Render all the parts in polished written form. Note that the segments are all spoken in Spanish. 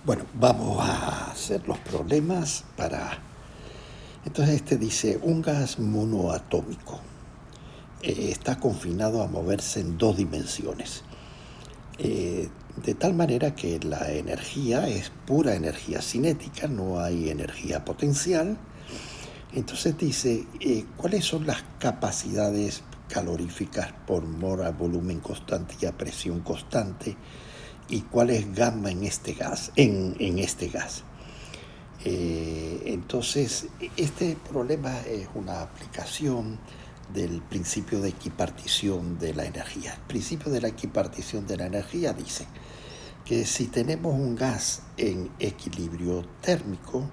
Bueno, vamos a hacer los problemas para... Entonces dice, un gas monoatómico está confinado a moverse en dos dimensiones. De tal manera que la energía es pura energía cinética, no hay energía potencial. Entonces dice, ¿cuáles son las capacidades caloríficas por mol a volumen constante y a presión constante? ¿Y cuál es gamma en este gas? En este gas. Entonces, este problema es una aplicación del principio de equipartición de la energía. El principio de la equipartición de la energía dice que si tenemos un gas en equilibrio térmico,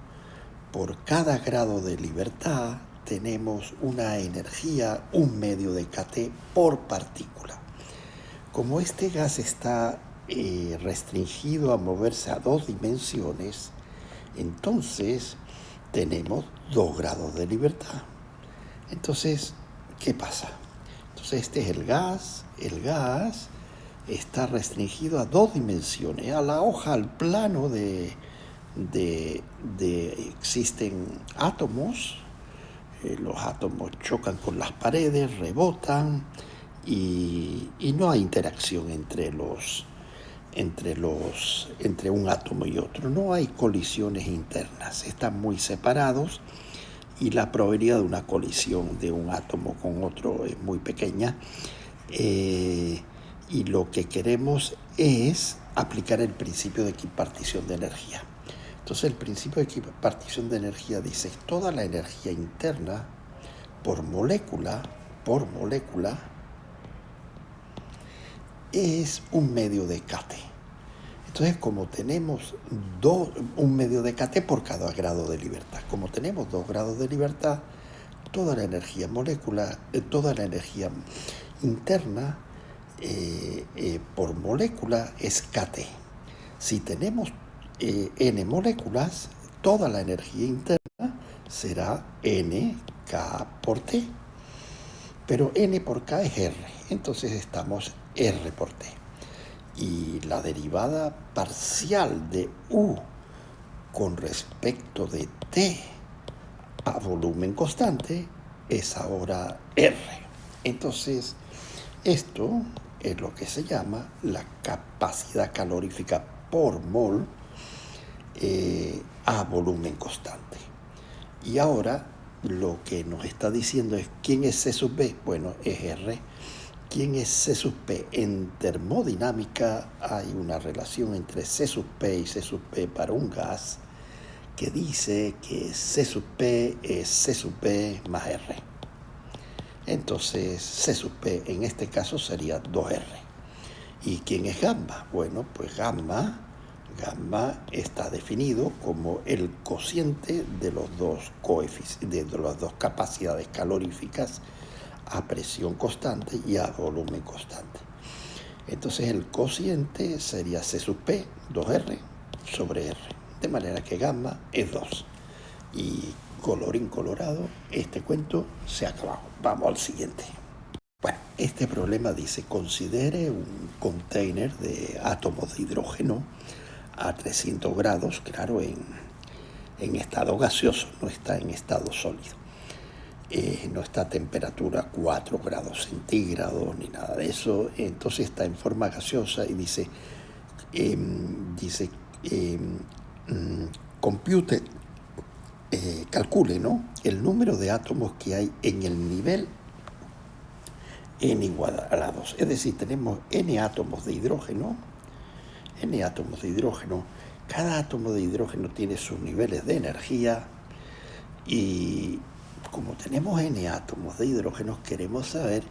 por cada grado de libertad tenemos una energía, un medio de kT por partícula. Como este gas está restringido a moverse a dos dimensiones, entonces tenemos 2 grados de libertad. Entonces, ¿qué pasa? Entonces este es el gas está restringido a dos dimensiones, a la hoja, al plano de existen átomos, los átomos chocan con las paredes, rebotan y no hay interacción entre un átomo y otro, no hay colisiones internas, están muy separados y la probabilidad de una colisión de un átomo con otro es muy pequeña, y lo que queremos es aplicar el principio de equipartición de energía. Entonces el principio de equipartición de energía dice toda la energía interna por molécula es un medio de kT. Entonces, como tenemos un medio de kT por cada grado de libertad, como tenemos 2 grados de libertad, toda la energía toda la energía interna por molécula es kT. Si tenemos n moléculas, toda la energía interna será nk por t. Pero n por k es r, entonces estamos r por t. Y la derivada parcial de u con respecto de t a volumen constante es ahora r. Entonces, esto es lo que se llama la capacidad calorífica por mol a volumen constante. Y ahora lo que nos está diciendo es ¿quién es C sub B? Bueno, es R. ¿Quién es C sub P? En termodinámica hay una relación entre C sub P y C sub P para un gas que dice que C sub P es C sub P más R. Entonces C sub P en este caso sería 2R. ¿Y quién es gamma? Bueno, pues gamma está definido como el cociente de los dos de las dos capacidades caloríficas a presión constante y a volumen constante. Entonces el cociente sería C sub P, 2R sobre R, de manera que gamma es 2. Y colorín colorado, este cuento se ha acabado. Vamos al siguiente. Bueno, este problema dice, considere un container de átomos de hidrógeno a 300 grados, claro, en estado gaseoso, no está en estado sólido. No está a temperatura 4 grados centígrados ni nada de eso, entonces está en forma gaseosa y dice, compute, calcule, ¿no?, el número de átomos que hay en el nivel n igual a 2. Es decir, tenemos n átomos de hidrógeno, cada átomo de hidrógeno tiene sus niveles de energía y como tenemos n átomos de hidrógeno, queremos saber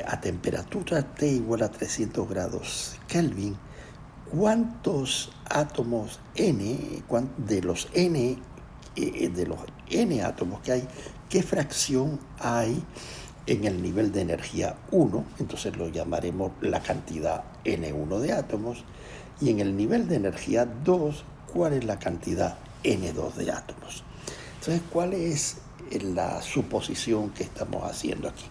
a temperatura T igual a 300 grados Kelvin, cuántos átomos n, de los n átomos que hay, qué fracción hay en el nivel de energía 1, entonces lo llamaremos la cantidad N1 de átomos, y en el nivel de energía 2, cuál es la cantidad N2 de átomos. Entonces, ¿cuál es la suposición que estamos haciendo aquí?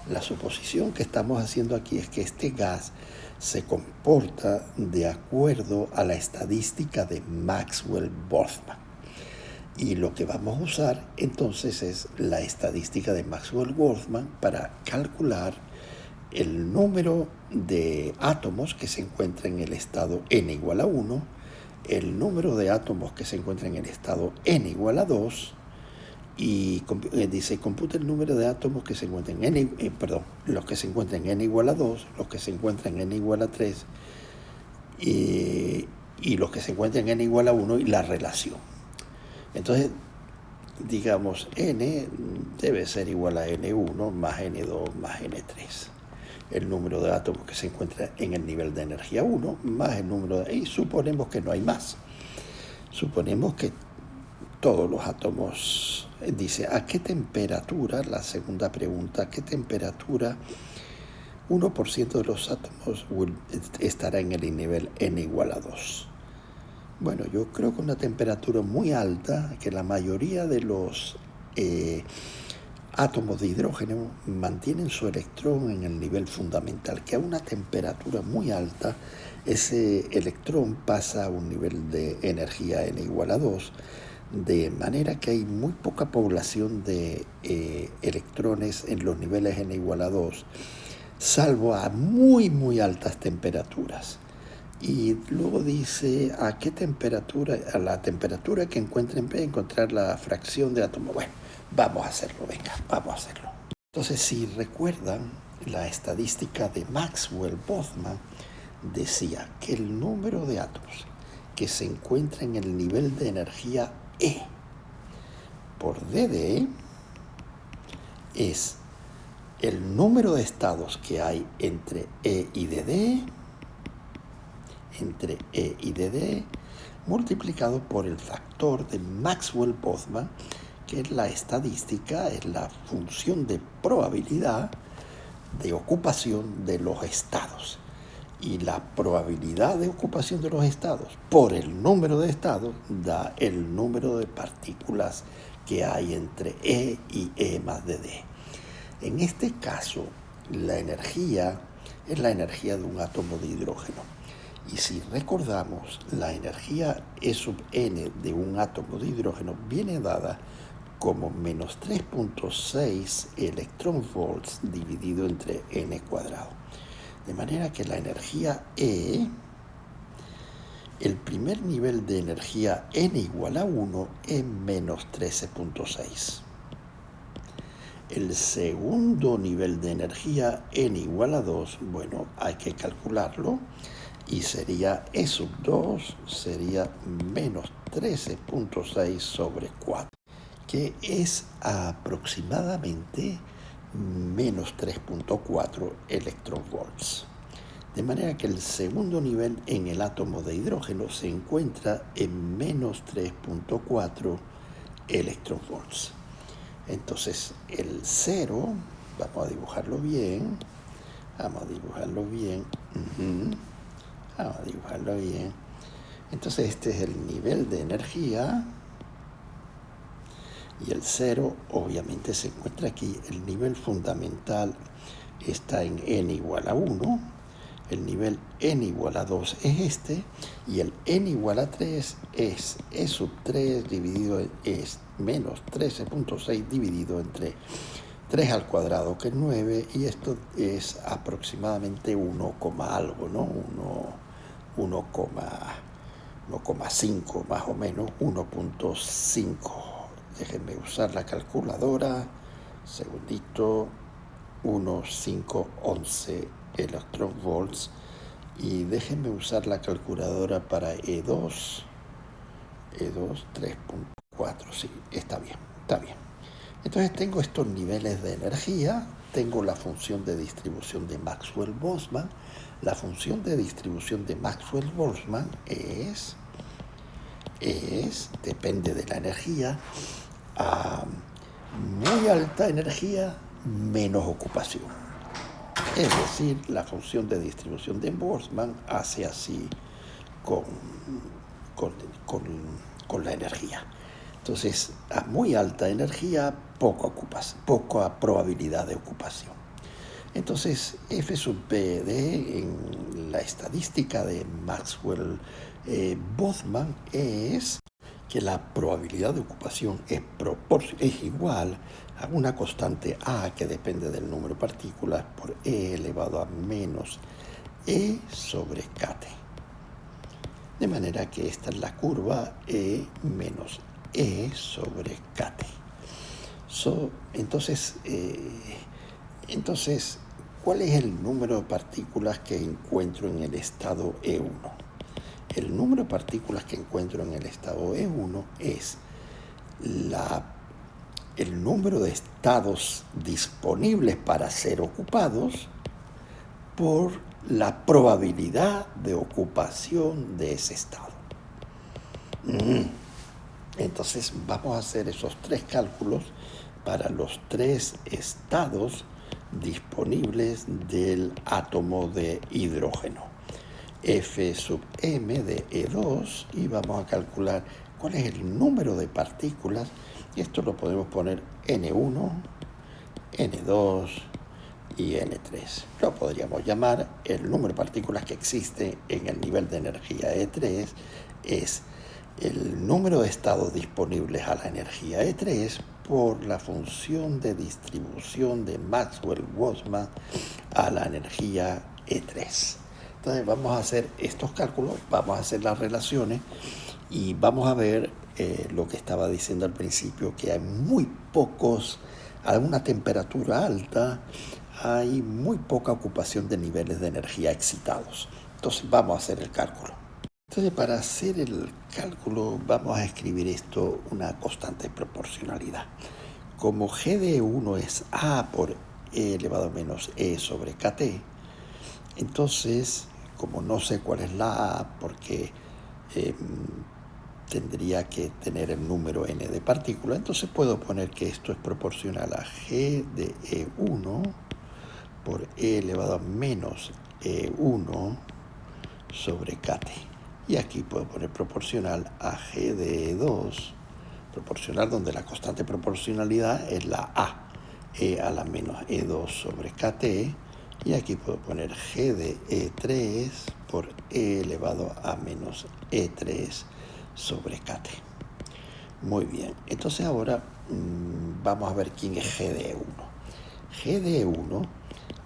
La suposición que estamos haciendo aquí es que este gas se comporta de acuerdo a la estadística de Maxwell-Boltzmann. Y lo que vamos a usar entonces es la estadística de Maxwell-Boltzmann para calcular el número de átomos que se encuentra en el estado n igual a 1, el número de átomos que se encuentra en el estado n igual a 2, y dice, computa el número de átomos que se encuentran en los que se encuentran en n igual a 2, los que se encuentran en n igual a 3, y los que se encuentran en n igual a 1 y la relación. Entonces, digamos, n debe ser igual a n1 más n2 más n3. El número de átomos que se encuentra en el nivel de energía 1 más el número de... Y suponemos que no hay más. Suponemos que todos los átomos... Dice, ¿a qué temperatura? La segunda pregunta, ¿a qué temperatura 1% de los átomos estará en el nivel n igual a 2? Bueno, yo creo que una temperatura muy alta, que la mayoría de los átomos de hidrógeno mantienen su electrón en el nivel fundamental, que a una temperatura muy alta ese electrón pasa a un nivel de energía n igual a 2, de manera que hay muy poca población de electrones en los niveles n igual a 2, salvo a muy altas temperaturas. Y luego dice a qué temperatura, a la temperatura que encuentren, encontrar la fracción de átomos. Bueno, vamos a hacerlo, venga, vamos a hacerlo. Entonces, si recuerdan, la estadística de Maxwell-Boltzmann decía que el número de átomos que se encuentra en el nivel de energía E por dd es el número de estados que hay entre E y dd, multiplicado por el factor de Maxwell-Boltzmann, que es la estadística, es la función de probabilidad de ocupación de los estados. Y la probabilidad de ocupación de los estados por el número de estados da el número de partículas que hay entre E y E más dd. En este caso, la energía es la energía de un átomo de hidrógeno. Y si recordamos, la energía E sub n de un átomo de hidrógeno viene dada como menos 3.6 electronvolts dividido entre n cuadrado. De manera que la energía E, el primer nivel de energía n igual a 1 es menos 13.6. El segundo nivel de energía n igual a 2, bueno, hay que calcularlo, y sería E sub 2, sería menos 13.6 sobre 4, que es aproximadamente menos 3.4 electronvolts. De manera que el segundo nivel en el átomo de hidrógeno se encuentra en menos 3.4 electronvolts. Entonces el 0, vamos a dibujarlo bien, Entonces este es el nivel de energía. Y el 0 obviamente se encuentra aquí. El nivel fundamental está en n igual a 1. El nivel n igual a 2 es este. Y el n igual a 3 es E sub 3 dividido, es menos 13.6 dividido entre 3 al cuadrado, que es 9. Y esto es aproximadamente 1, algo, ¿no? 1,5 más o menos, 1.5. Déjenme usar la calculadora. Segundito. 1,511 electronvolts. Y déjenme usar la calculadora para E2. E2, 3.4. Sí, está bien. Entonces tengo estos niveles de energía. Tengo la función de distribución de Maxwell-Boltzmann. La función de distribución de Maxwell-Boltzmann depende de la energía, a muy alta energía, menos ocupación. Es decir, la función de distribución de Boltzmann hace así con la energía. Entonces, a muy alta energía, poca probabilidad de ocupación. Entonces, F sub P en la estadística de Maxwell-Boltzmann es que la probabilidad de ocupación es igual a una constante A que depende del número de partículas por E elevado a menos E sobre KT. De manera que esta es la curva E menos E sobre KT. Entonces, ¿cuál es el número de partículas que encuentro en el estado E1? El número de partículas que encuentro en el estado E1 es el número de estados disponibles para ser ocupados por la probabilidad de ocupación de ese estado. Entonces vamos a hacer esos tres cálculos para los tres estados disponibles del átomo de hidrógeno. F sub m de E2 y vamos a calcular cuál es el número de partículas. Y esto lo podemos poner N1, N2 y N3. Lo podríamos llamar el número de partículas que existe en el nivel de energía E3 es el número de estados disponibles a la energía E3 por la función de distribución de Maxwell-Boltzmann a la energía E3. Entonces vamos a hacer estos cálculos, vamos a hacer las relaciones y vamos a ver lo que estaba diciendo al principio, que hay muy pocos, a una temperatura alta, hay muy poca ocupación de niveles de energía excitados. Entonces vamos a hacer el cálculo. Entonces para hacer el cálculo vamos a escribir esto, una constante de proporcionalidad. Como G de 1 es A por E elevado a menos E sobre KT, entonces, como no sé cuál es la A, porque tendría que tener el número n de partículas, entonces puedo poner que esto es proporcional a G de E1 por E elevado a menos E1 sobre KT. Y aquí puedo poner proporcional a G de E2, proporcional donde la constante de proporcionalidad es la A, E a la menos E2 sobre KT. Y aquí puedo poner G de E3 por E elevado a menos E3 sobre KT. Muy bien, entonces ahora vamos a ver quién es G de E1. G de E1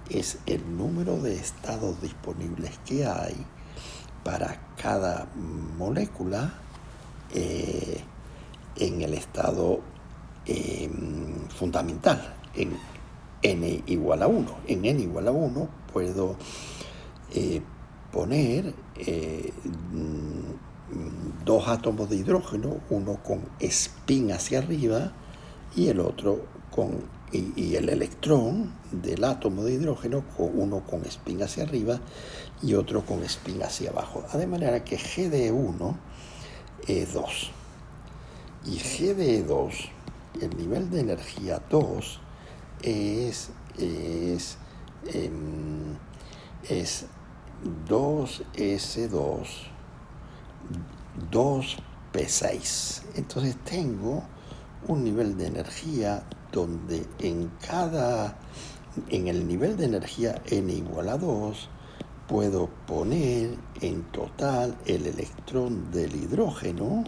es el número de estados disponibles que hay para cada molécula en el estado fundamental, en n igual a 1. En n igual a 1 puedo poner dos átomos de hidrógeno, uno con spin hacia arriba y el otro y el electrón del átomo de hidrógeno, uno con spin hacia arriba y otro con spin hacia abajo. De manera que G de 1 es 2. Y G de 2, el nivel de energía 2, es 2S2, 2P6. Entonces tengo un nivel de energía donde en el nivel de energía n igual a 2 puedo poner en total el electrón del hidrógeno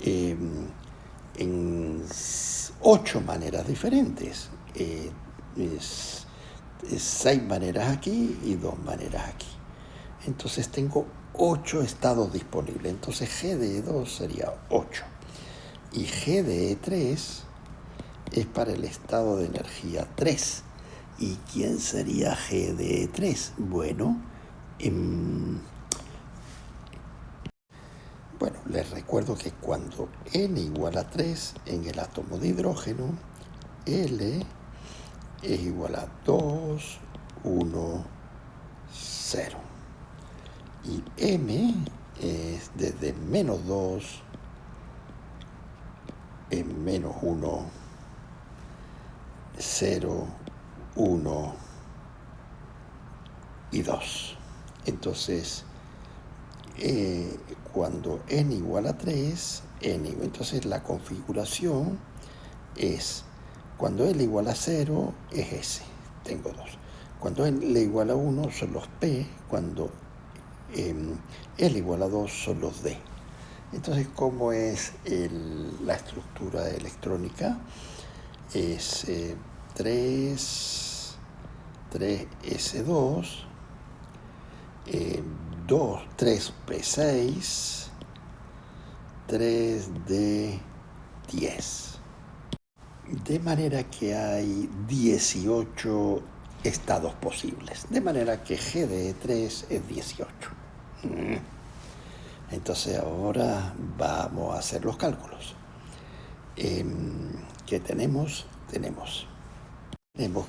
en 8 maneras diferentes. 6 maneras aquí y 2 maneras aquí. Entonces tengo 8 estados disponibles. Entonces G de E2 sería 8. Y G de E3 es para el estado de energía 3. ¿Y quién sería G de E3? Bueno, les recuerdo que cuando n igual a 3 en el átomo de hidrógeno, L es igual a 2, 1, 0. Y M es desde menos 2 en menos 1, 0, 1 y 2. Entonces, cuando n igual a 3, entonces la configuración es, cuando L igual a 0, es S, tengo 2. cuando L igual a 1 son los P, cuando L igual a 2 son los D. Entonces, ¿cómo es la estructura electrónica? Es 3S2, 3P6, 3D10. De manera que hay 18 estados posibles. De manera que G de 3 es 18. Entonces ahora vamos a hacer los cálculos. ¿Qué tenemos? Tenemos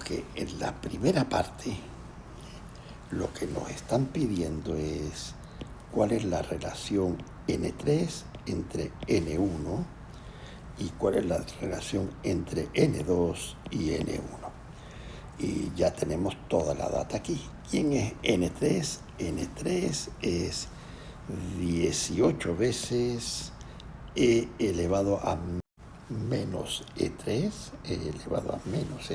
que en la primera parte lo que nos están pidiendo es cuál es la relación N3 entre N1 y cuál es la relación entre N2 y N1. Y ya tenemos toda la data aquí. ¿Quién es N3? N3 es 18 veces E elevado a menos E3, E elevado a menos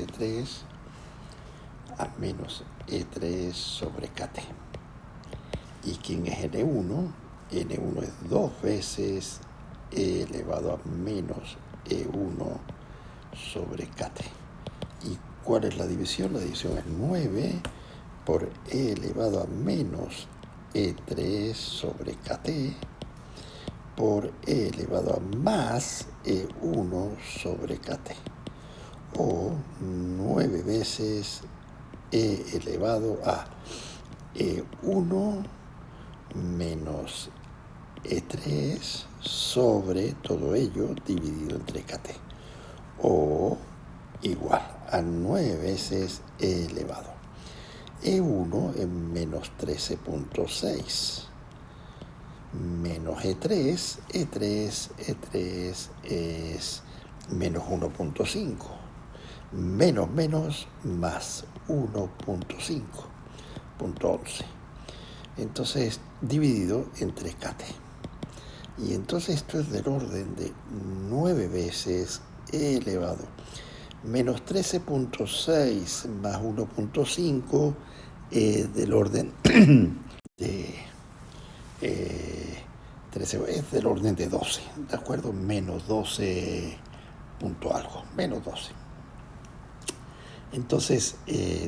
E3 sobre KT. ¿Y quién es N1? N1 es 2 veces E elevado a menos E1 sobre KT. ¿Y cuál es la división? La división es 9 por E elevado a menos E3 sobre KT por E elevado a más E1 sobre KT, o 9 veces E elevado a E1 menos E3 sobre todo ello dividido entre KT, o igual a 9 veces E elevado. E1 es menos 13.6 menos E3 es menos 1.5, menos más 1.5, punto 11. Entonces, dividido entre KT. Y entonces esto es del orden de 9 veces E elevado menos 13.6 más 1.5 del orden de 13, es del orden de 12, ¿de acuerdo? Menos 12 punto algo, menos 12. Entonces,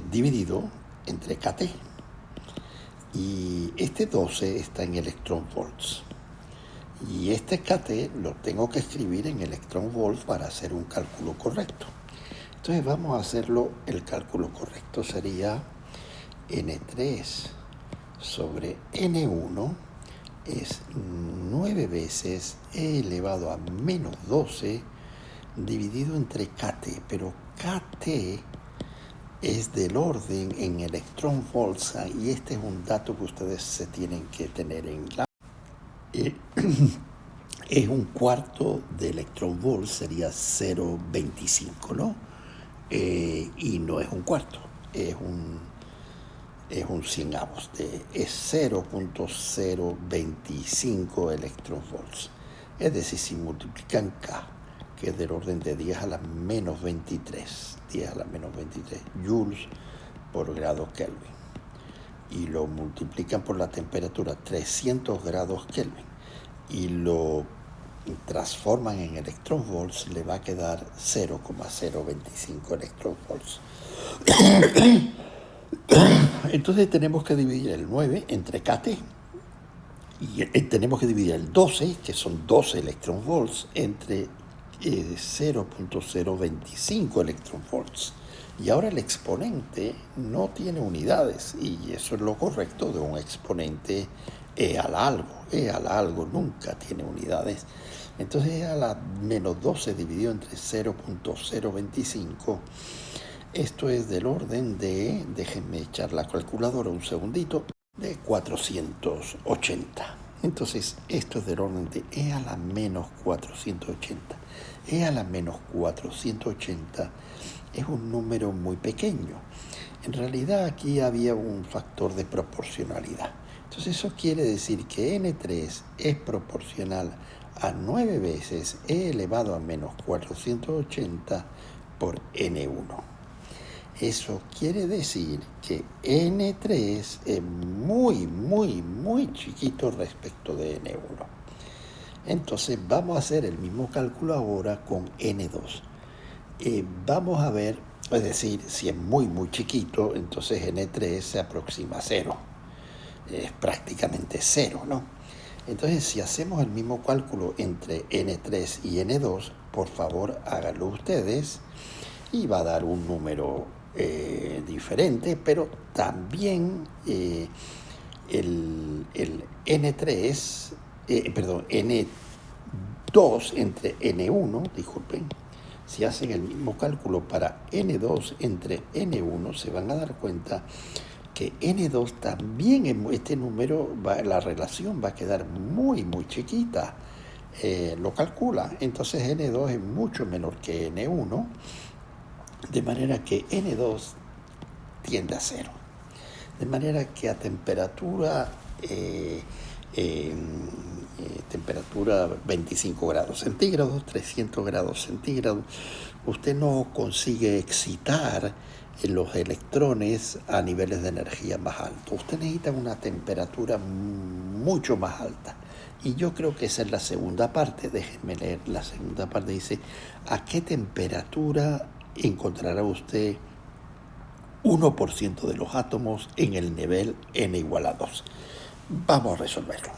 dividido entre KT. Y este 12 está en electron volts. Y este KT lo tengo que escribir en electron volts para hacer un cálculo correcto. Entonces vamos a hacerlo, el cálculo correcto sería N3 sobre N1 es 9 veces E elevado a menos 12 dividido entre KT, pero KT es del orden en electron volts, y este es un dato que ustedes se tienen que tener en la... es un cuarto de electron volt, sería 0,25, ¿no? Y no es un cuarto, es un cienavos, es 0.025 electron volts. Es decir, si multiplican K, que es del orden de 10 a la menos 23, 10 a la menos 23 joules por grado Kelvin, y lo multiplican por la temperatura 300 grados Kelvin, y lo transforman en electron volts, le va a quedar 0,025 electron volts. Entonces tenemos que dividir el 9 entre KT, y tenemos que dividir el 12, que son 12 electron volts, entre 0.025 electron volts. Y ahora el exponente no tiene unidades, y eso es lo correcto de un exponente E a la algo. E a la algo nunca tiene unidades. Entonces E a la menos 12 dividido entre 0.025, esto es del orden de, déjenme echar la calculadora un segundito, de 480. Entonces esto es del orden de E a la menos 480. E a la menos 480 es un número muy pequeño. En realidad aquí había un factor de proporcionalidad. Entonces eso quiere decir que N3 es proporcional a 9 veces E elevado a menos 480 por N1. Eso quiere decir que N3 es muy chiquito respecto de N1. Entonces vamos a hacer el mismo cálculo ahora con N2. Vamos a ver, es decir, si es muy chiquito, entonces N3 se aproxima a 0. Es prácticamente 0, ¿no? Entonces, si hacemos el mismo cálculo entre N3 y N2, por favor háganlo ustedes y va a dar un número diferente, pero también el N3, N2 entre N1, disculpen, si hacen el mismo cálculo para N2 entre N1, se van a dar cuenta que N2 también, este número, la relación va a quedar muy chiquita. Lo calcula. Entonces N2 es mucho menor que N1, de manera que N2 tiende a 0. De manera que a temperatura 25 grados centígrados, 300 grados centígrados, usted no consigue excitar los electrones a niveles de energía más altos. Usted necesita una temperatura mucho más alta. Y yo creo que esa es la segunda parte. Déjenme leer. La segunda parte dice, ¿a qué temperatura encontrará usted 1% de los átomos en el nivel n igual a 2? Vamos a resolverlo.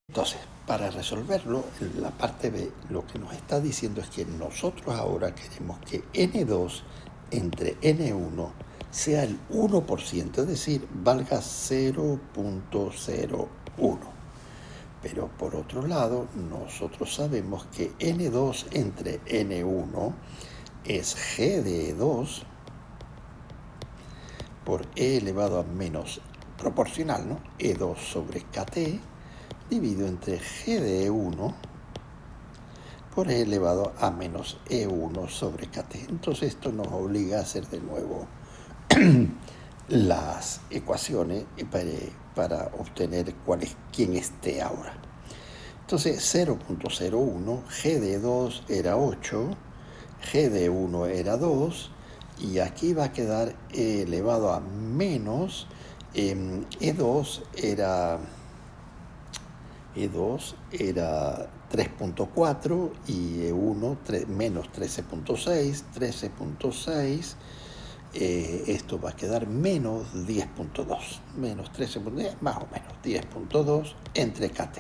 Entonces, para resolverlo, la parte B lo que nos está diciendo es que nosotros ahora queremos que N2 entre N1 sea el 1%, es decir, valga 0.01. Pero por otro lado, nosotros sabemos que N2 entre N1 es G de 2 por E elevado a menos proporcional, ¿no? E2 sobre KT dividido entre G de E1 por E elevado a menos E1 sobre KT. Entonces esto nos obliga a hacer de nuevo las ecuaciones para obtener quién es T ahora. Entonces 0.01, G de 2 era 8, G de 1 era 2, y aquí va a quedar E elevado a menos, E2 era 3.4 y E1 menos 13.6, esto va a quedar menos 10.2, menos 13.10, más o menos 10.2 entre KT.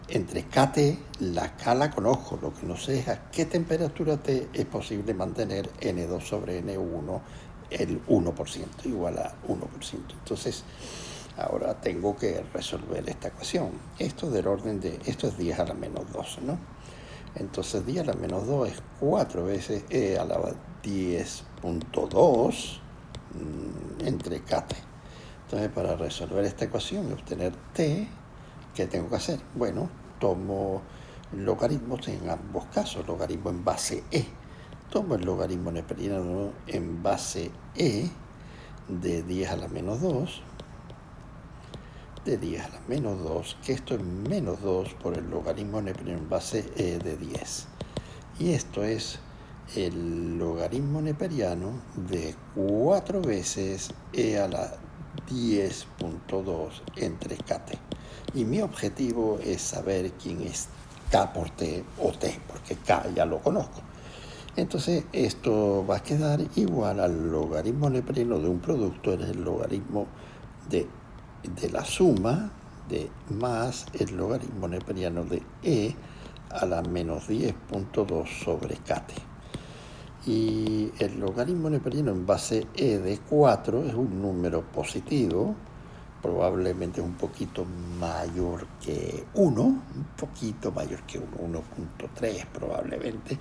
Entre KT, la K la conozco, lo que no sé es a qué temperatura T es posible mantener N2 sobre N1 el 1%, igual a 1%. Entonces, ahora tengo que resolver esta ecuación. Esto del orden de, esto es 10 a la menos 2, ¿no? Entonces 10 a la menos 2 es 4 veces E a la 10.2 entre KT. Entonces, para resolver esta ecuación y obtener T, ¿qué tengo que hacer? Bueno, tomo logaritmos en ambos casos, logaritmo en base E. Tomo el logaritmo neperiano en base E de 10 a la menos 2, de 10 a la menos 2, que esto es menos 2 por el logaritmo neperiano en base E de 10. Y esto es el logaritmo neperiano de 4 veces E a la 10.2 entre KT. Y mi objetivo es saber quién es K por T o T, porque K ya lo conozco. Entonces esto va a quedar igual al logaritmo neperiano de un producto, es el logaritmo de la suma de más el logaritmo neperiano de E a la menos 10.2 sobre KT. Y el logaritmo neperiano en base E de 4 es un número positivo, probablemente un poquito mayor que 1, un poquito mayor que 1.3 probablemente.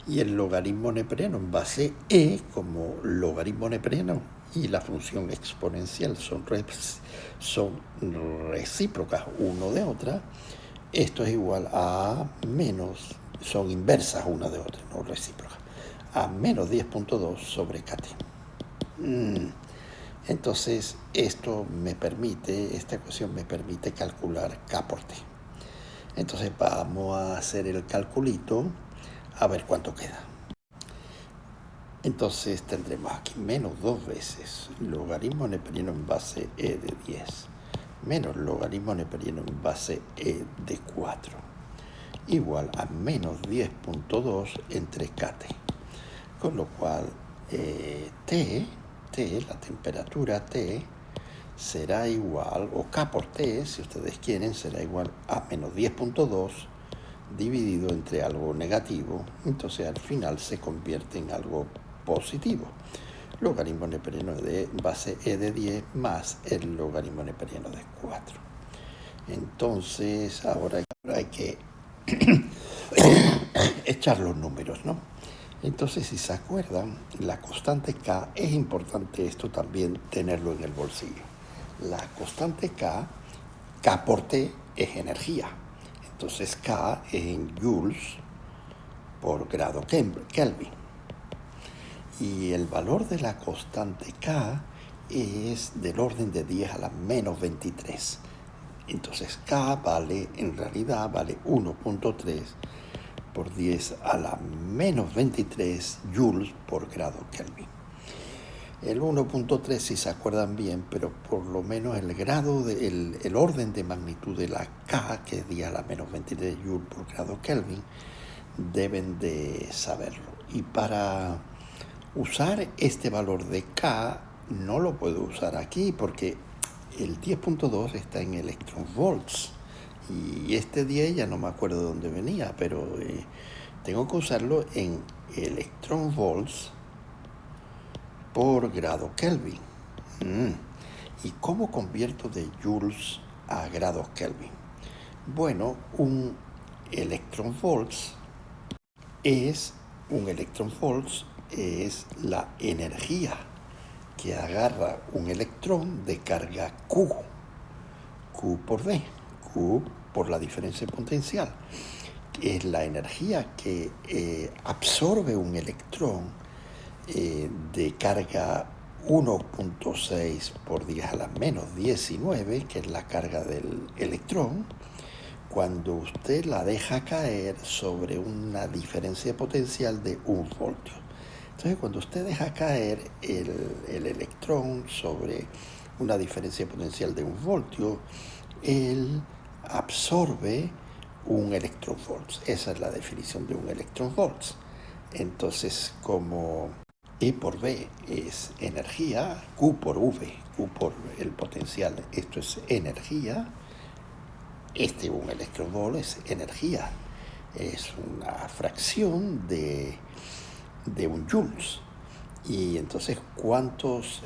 Y el logaritmo neperiano en base E, como logaritmo neperiano y la función exponencial son recíprocas uno de otra, esto es igual a menos, son inversas una de otra, no recíprocas, a menos 10.2 sobre KT. Entonces, esta ecuación me permite calcular K por T. Entonces, vamos a hacer el calculito, a ver cuánto queda. Entonces tendremos aquí menos 2 veces logaritmo neperiano en base e de 10 menos logaritmo neperiano en base e de 4 igual a menos 10.2 entre kt. Con lo cual T, la temperatura T, será igual, o K por T, si ustedes quieren, será igual a menos 10.2 dividido entre algo negativo. Entonces al final se convierte en algo positivo. Logaritmo neperiano de base e de 10 más el logaritmo neperiano de 4. Entonces ahora hay que echar los números, ¿no? Entonces, si se acuerdan, la constante K, es importante esto también tenerlo en el bolsillo. La constante K por T es energía. Entonces K es en joules por grado Kelvin. Y el valor de la constante K es del orden de 10 a la menos 23. Entonces K vale, en realidad vale 1.3 por 10 a la menos 23 joules por grado Kelvin. El 1.3, si se acuerdan bien, pero por lo menos el grado, el orden de magnitud de la K, que es 10 a la menos 23 joules por grado Kelvin, deben de saberlo. Y para usar este valor de K, no lo puedo usar aquí porque el 10.2 está en electronvolts. Y este 10 ya no me acuerdo de dónde venía, pero tengo que usarlo en electronvolts por grado Kelvin. ¿Y cómo convierto de joules a grados Kelvin? Bueno, un electronvolts es la energía que agarra un electrón de carga Q por D, Q por la diferencia potencial. Es la energía que absorbe un electrón de carga 1.6 por 10 a la menos 19, que es la carga del electrón, cuando usted la deja caer sobre una diferencia potencial de 1 voltio. Entonces, cuando usted deja caer el electrón sobre una diferencia potencial de 1 voltio, él absorbe un electronvolts. Esa es la definición de un electronvolts. Entonces, como E por V es energía, Q por V, Q por el potencial, esto es energía, un electronvolt es energía, es una fracción de un joules. Y entonces, ¿cuántos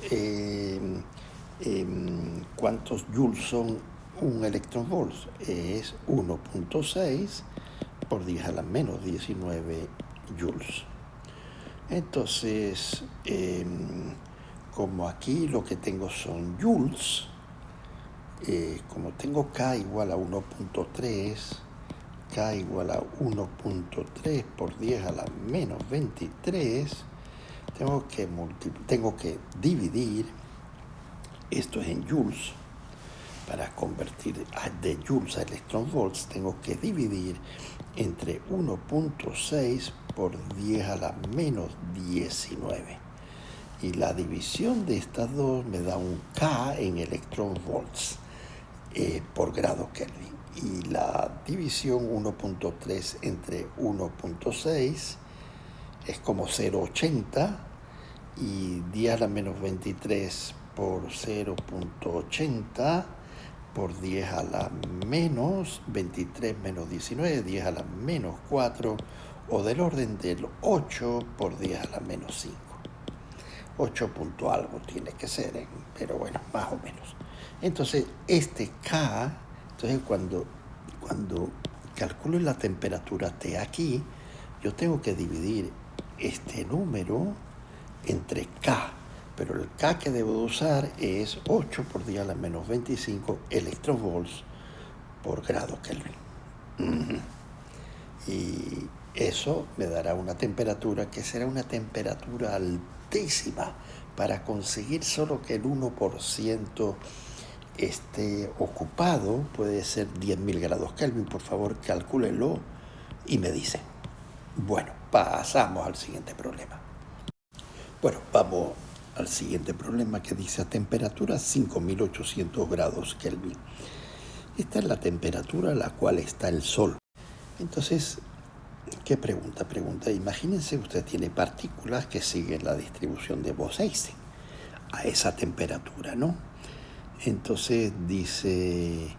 joules son un electronvolt? Es 1.6 por 10 a la menos 19 joules. Entonces, como aquí lo que tengo son joules, como tengo K igual a 1.3, K igual a 1.3 por 10 a la menos 23, tengo que dividir, esto es en joules, para convertir de joules a electronvolts, tengo que dividir entre 1.6 por 10 a la menos 19. Y la división de estas dos me da un K en electronvolts por grado Kelvin. Y la división 1.3 entre 1.6 es como 0.80 y 10 a la menos 23 por 0.80 por 10 a la menos 23 menos 19, 10 a la menos 4, o del orden del 8 por 10 a la menos 5. 8 punto algo tiene que ser, pero bueno, más o menos. Entonces, este K, entonces cuando calculo la temperatura T aquí, yo tengo que dividir este número entre K, pero el K que debo usar es 8 por 10 a la menos 25 electronvolts por grado Kelvin. Y eso me dará una temperatura que será una temperatura altísima para conseguir solo que el 1% esté ocupado. Puede ser 10.000 grados Kelvin. Por favor, calcúlenlo y me dicen. Bueno, pasamos al siguiente problema. Bueno, vamos al siguiente problema que dice a temperatura 5800 grados Kelvin. Esta es la temperatura a la cual está el Sol. Entonces, ¿qué pregunta? Imagínense, usted tiene partículas que siguen la distribución de Bose-Einstein a esa temperatura, ¿no? Entonces dice,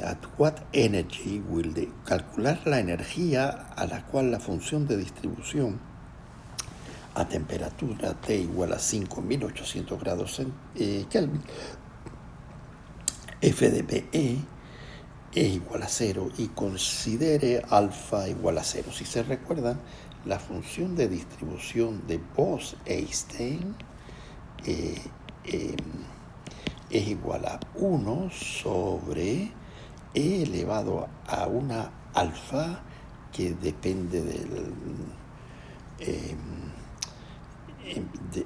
at what energy will they calcular la energía a la cual la función de distribución a temperatura T igual a 5800 grados Kelvin, f de PE es igual a 0 y considere alfa igual a 0. Si se recuerdan, la función de distribución de Bose-Einstein es igual a 1 sobre e elevado a una alfa que depende del...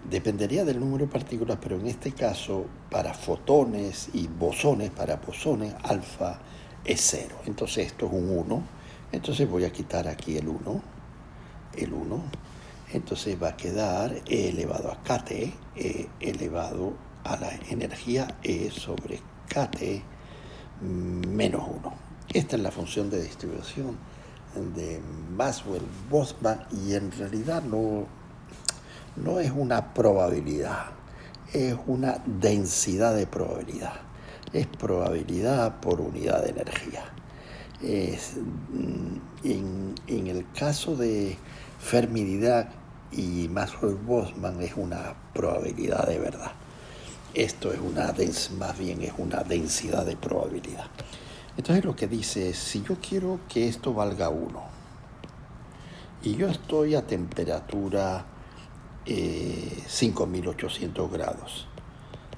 dependería del número de partículas, pero en este caso, para fotones y bosones, para bosones, alfa es 0. Entonces esto es un 1. Entonces voy a quitar aquí el 1. Entonces va a quedar E elevado a KT, E elevado a la energía E sobre KT menos 1. Esta es la función de distribución de Maxwell-Boltzmann y en realidad no es una probabilidad, es una densidad de probabilidad. Es probabilidad por unidad de energía. En el caso de Fermi-Dirac y Maxwell-Boltzmann es una probabilidad de verdad. Esto es más bien es una densidad de probabilidad. Entonces lo que dice es, si yo quiero que esto valga 1 y yo estoy a temperatura 5800 grados,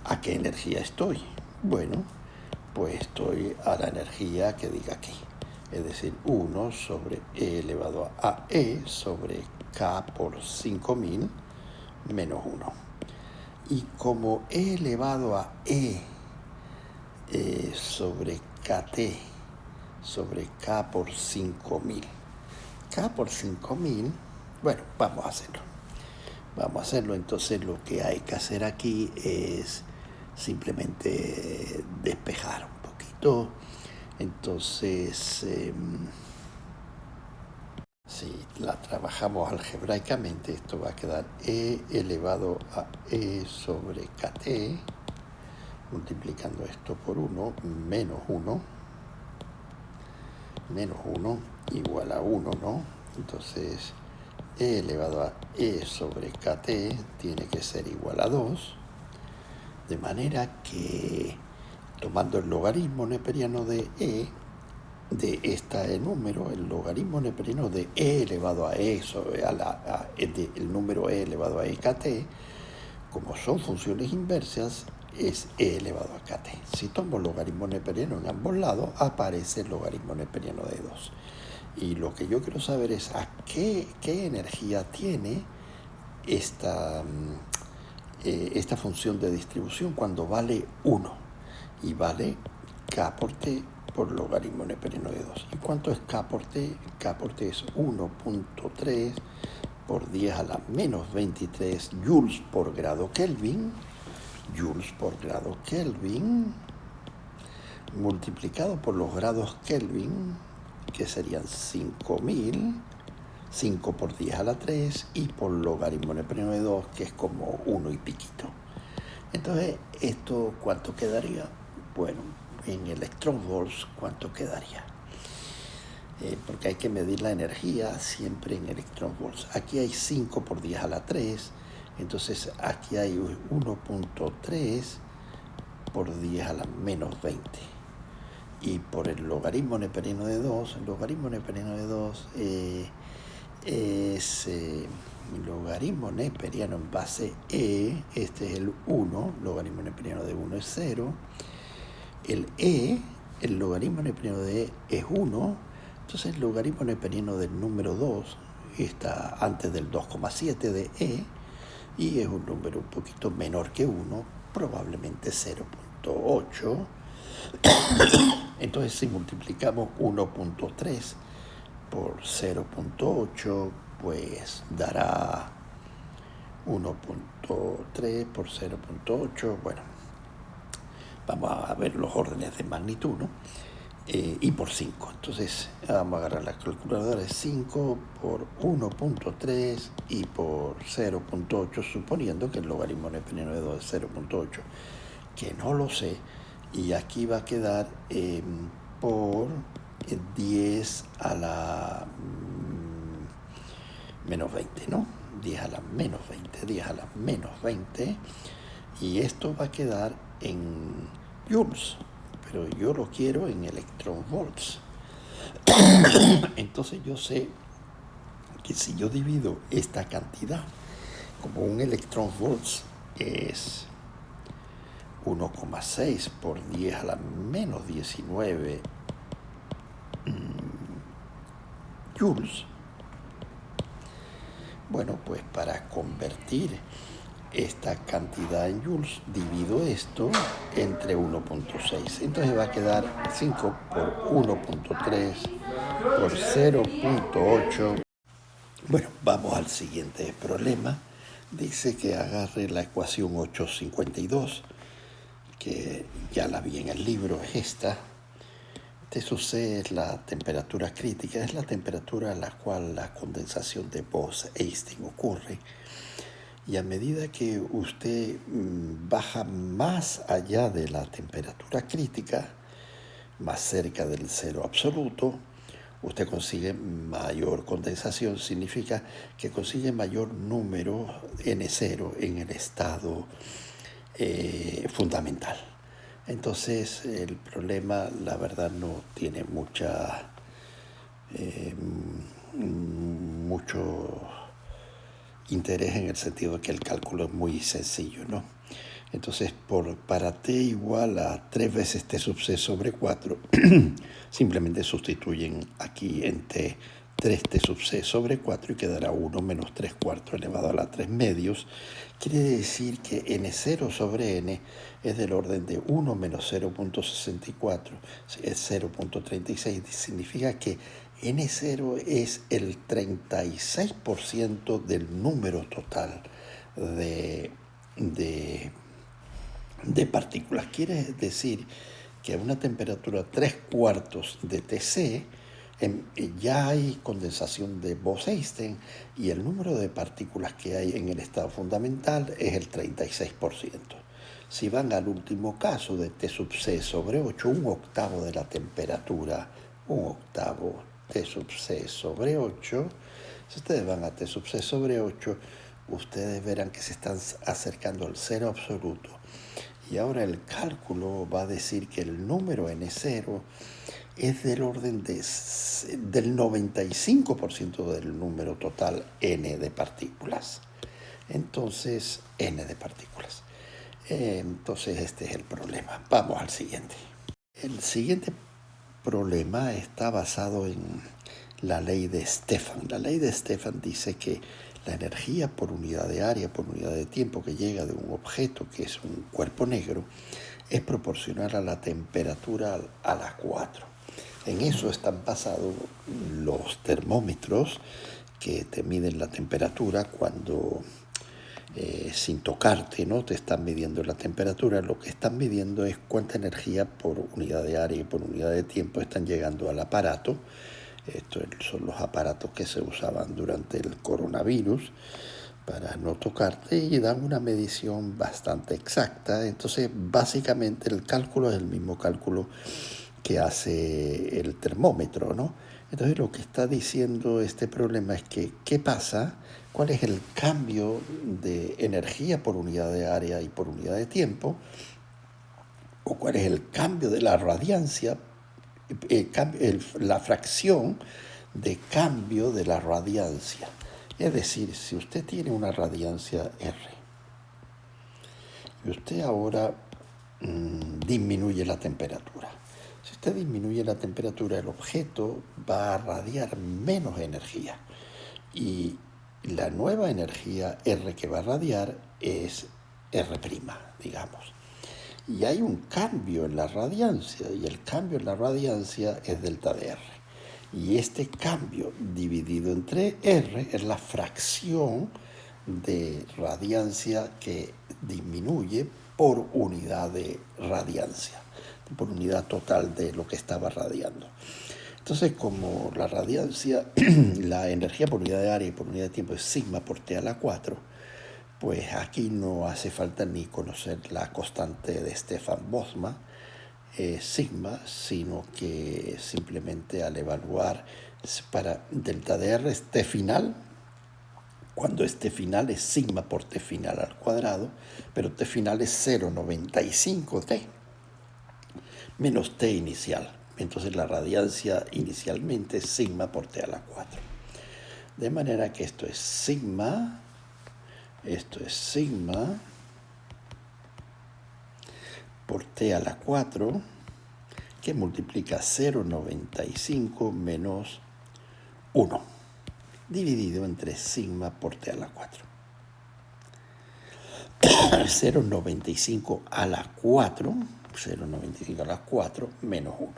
¿a qué energía estoy? Bueno, pues estoy a la energía que diga aquí, es decir, 1 sobre E elevado a E sobre K por 5000 menos 1. Y como E elevado a E sobre KT sobre K por 5000, K por 5000, bueno, vamos a hacerlo. Entonces lo que hay que hacer aquí es simplemente despejar un poquito. Entonces, si la trabajamos algebraicamente, esto va a quedar E elevado a E sobre KT, multiplicando esto por 1, menos 1, igual a 1, ¿no? Entonces, E elevado a E sobre KT tiene que ser igual a 2, de manera que, tomando el logaritmo neperiano de E, de este número, el logaritmo neperiano de E elevado a E sobre el número E elevado a EKT, como son funciones inversas, es E elevado a KT. Si tomo logaritmo neperiano en ambos lados, aparece el logaritmo neperiano de 2. Y lo que yo quiero saber es a qué energía tiene esta función de distribución cuando vale 1 y vale K por T por logaritmo neperiano de 2. ¿Y cuánto es K por T? K por T es 1.3 por 10 a la menos 23 joules por grado Kelvin, multiplicado por los grados Kelvin, que serían 5000, 5 por 10 a la 3, y por logaritmo neperiano de 2, que es como 1 y piquito. Entonces, ¿esto cuánto quedaría? Bueno, en electronvolts, ¿cuánto quedaría? Porque hay que medir la energía siempre en electronvolts. Aquí hay 5 por 10 a la 3, entonces aquí hay 1.3 por 10 a la menos 20. Y por el logaritmo neperiano de 2, el logaritmo neperiano de 2 es logaritmo neperiano en base E, este es el 1, logaritmo neperiano de 1 es 0, el E, el logaritmo neperiano de E es 1, entonces el logaritmo neperiano del número 2 está antes del 2,7 de E y es un número un poquito menor que 1, probablemente 0.8. Entonces si multiplicamos 1.3 por 0.8, pues dará 1.3 por 0.8. Bueno, vamos a ver los órdenes de magnitud, ¿no? Y por 5. Entonces vamos a agarrar la calculadora de 5 por 1.3 y por 0.8, suponiendo que el logaritmo neperiano de 2 es 0.8, que no lo sé, y aquí va a quedar por 10 a la menos 20, ¿no? 10 a la menos 20, 10 a la menos 20, y esto va a quedar en joules, pero yo lo quiero en electronvolts. Entonces yo sé que si yo divido esta cantidad, como un electronvolts es 1,6 por 10 a la menos 19 joules, bueno, pues para convertir esta cantidad en joules, divido esto entre 1.6. Entonces va a quedar 5 por 1.3 por 0.8. Bueno, vamos al siguiente problema. Dice que agarre la ecuación 852, que ya la vi en el libro, es esta. T sub C es la temperatura crítica, es la temperatura a la cual la condensación de Bose-Einstein ocurre. Y a medida que usted baja más allá de la temperatura crítica, más cerca del cero absoluto, usted consigue mayor condensación, significa que consigue mayor número N0 en el estado fundamental. Entonces el problema, la verdad, no tiene mucho interés, en el sentido de que el cálculo es muy sencillo, ¿no? Entonces, para t igual a 3 veces t sub c sobre 4, simplemente sustituyen aquí en t 3t sub c sobre 4 y quedará 1 menos 3 cuartos elevado a la 3 medios. Quiere decir que n0 sobre n es del orden de 1 menos 0.64, es 0.36. Significa que n0 es el 36% del número total de partículas. Quiere decir que a una temperatura 3 cuartos de Tc ya hay condensación de Bose-Einstein, y el número de partículas que hay en el estado fundamental es el 36%. Si van al último caso de T sub C sobre 8, un octavo de la temperatura, un octavo T sub C sobre 8, si ustedes van a T sub C sobre 8, ustedes verán que se están acercando al cero absoluto. Y ahora el cálculo va a decir que el número N0 es del orden del 95% del número total N de partículas. Entonces, N de partículas. Entonces, este es el problema. Vamos al siguiente. El siguiente problema está basado en la ley de Stefan. La ley de Stefan dice que la energía por unidad de área, por unidad de tiempo que llega de un objeto que es un cuerpo negro, es proporcional a la temperatura a la 4. En eso están basados los termómetros que te miden la temperatura cuando sin tocarte, ¿no? Te están midiendo la temperatura. Lo que están midiendo es cuánta energía por unidad de área y por unidad de tiempo están llegando al aparato. Estos son los aparatos que se usaban durante el coronavirus para no tocarte, y dan una medición bastante exacta. Entonces, básicamente el cálculo es el mismo cálculo que hace el termómetro, ¿no? Entonces, lo que está diciendo este problema es que, ¿qué pasa? ¿Cuál es el cambio de energía por unidad de área y por unidad de tiempo? ¿O cuál es el cambio de la radiancia, la fracción de cambio de la radiancia? Es decir, si usted tiene una radiancia R y usted ahora disminuye la temperatura. Si usted disminuye la temperatura, el objeto va a radiar menos energía. Y la nueva energía R que va a radiar es R', digamos. Y hay un cambio en la radiancia, y el cambio en la radiancia es delta de R. Y este cambio dividido entre R es la fracción de radiancia que disminuye por unidad de radiancia, por unidad total de lo que estaba radiando. Entonces, como la radiancia, la energía por unidad de área y por unidad de tiempo es sigma por T a la 4, pues aquí no hace falta ni conocer la constante de Stefan Boltzmann, sigma, sino que simplemente al evaluar para delta de R es T final, cuando este final es sigma por T final al cuadrado, pero T final es 0,95T menos T inicial. Entonces la radiancia inicialmente es sigma por T a la 4. De manera que esto es sigma por T a la 4, que multiplica 0,95 menos 1, dividido entre sigma por T a la 4. 0,95 a la 4, 0,95 a la 4 menos 1.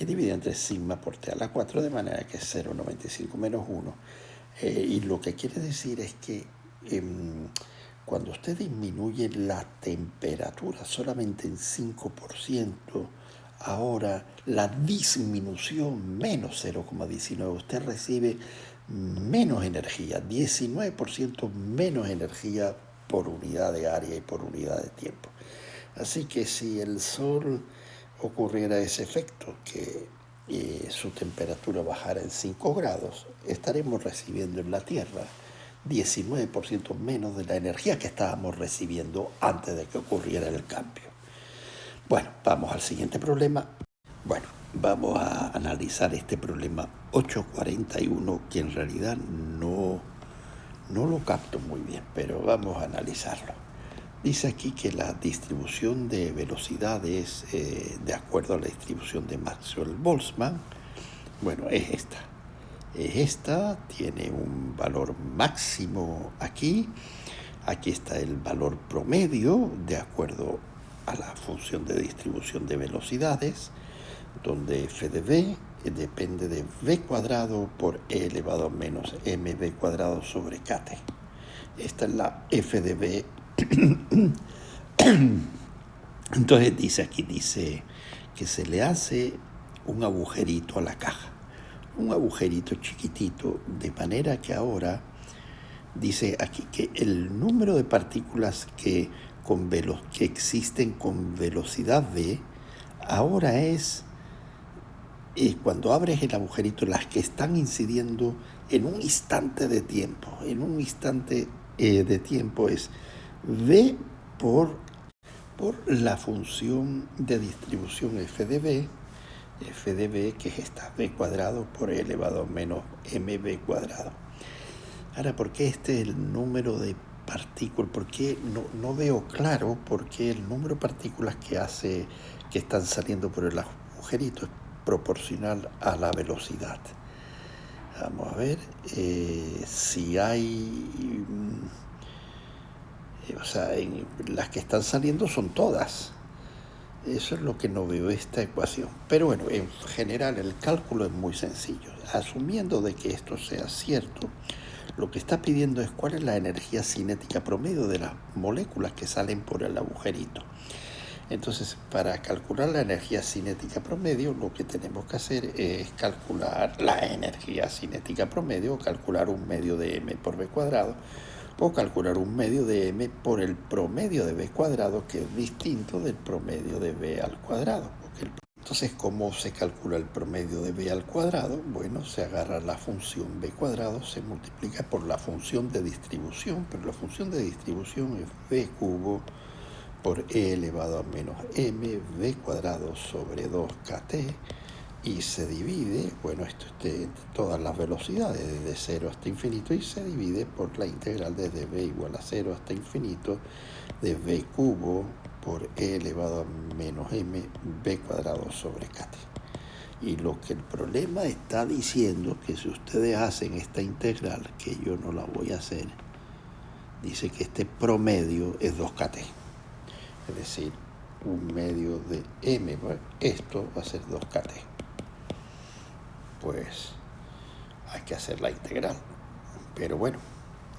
Y dividido entre sigma por T a la 4, de manera que es 0,95 menos 1. Y lo que quiere decir es que cuando usted disminuye la temperatura solamente en 5%, ahora la disminución menos 0,19, usted recibe menos energía, 19% menos energía por unidad de área y por unidad de tiempo. Así que si el Sol ocurriera ese efecto, que su temperatura bajara en 5 grados, estaremos recibiendo en la Tierra 19% menos de la energía que estábamos recibiendo antes de que ocurriera el cambio. Bueno, vamos al siguiente problema. Bueno, vamos a analizar este problema 841, que en realidad no lo capto muy bien, pero vamos a analizarlo. Dice aquí que la distribución de velocidades, de acuerdo a la distribución de Maxwell-Boltzmann, bueno, es esta. Tiene un valor máximo aquí. Aquí está el valor promedio de acuerdo a la función de distribución de velocidades, donde f de v depende de v cuadrado por e elevado a menos mv cuadrado sobre kt. Esta es la f de v. Entonces dice que se le hace un agujerito a la caja, un agujerito chiquitito, de manera que ahora dice aquí que el número de partículas que existen con velocidad v ahora es, cuando abres el agujerito, las que están incidiendo en un instante de tiempo. En un instante de tiempo es v por la función de distribución f de v, que es esta, v cuadrado por e elevado a menos mv cuadrado. Ahora, ¿por qué este es el número de partículas? ¿Por qué no veo claro por qué el número de partículas que están saliendo por el agujerito es proporcional a la velocidad? Vamos a ver si hay... las que están saliendo son todas. Eso es lo que no veo esta ecuación. Pero bueno, en general el cálculo es muy sencillo. Asumiendo de que esto sea cierto, lo que está pidiendo es cuál es la energía cinética promedio de las moléculas que salen por el agujerito. Entonces, para calcular la energía cinética promedio, lo que tenemos que hacer es calcular la energía cinética promedio, o calcular un medio de m por v cuadrado, o calcular un medio de m por el promedio de v cuadrado, que es distinto del promedio de v al cuadrado. Entonces, ¿cómo se calcula el promedio de v al cuadrado? Bueno, se agarra la función v cuadrado, se multiplica por la función de distribución, pero la función de distribución es v cubo por e elevado a menos mv cuadrado sobre 2kt, y se divide, bueno, esto es todas las velocidades desde 0 hasta infinito, y se divide por la integral desde v igual a 0 hasta infinito de v cubo por e elevado a menos mv cuadrado sobre kt. Y lo que el problema está diciendo, que si ustedes hacen esta integral, que yo no la voy a hacer, dice que este promedio es 2kt. Es decir, un medio de m, bueno, esto va a ser 2kt. Pues hay que hacer la integral. Pero bueno,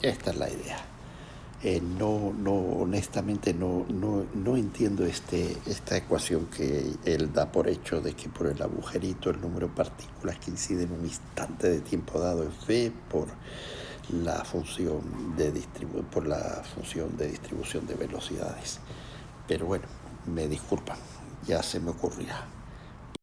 esta es la idea. Honestamente no entiendo esta ecuación que él da por hecho de que por el agujerito el número de partículas que incide en un instante de tiempo dado es v por la función de distribución de velocidades. Pero bueno, me disculpan, ya se me ocurrirá.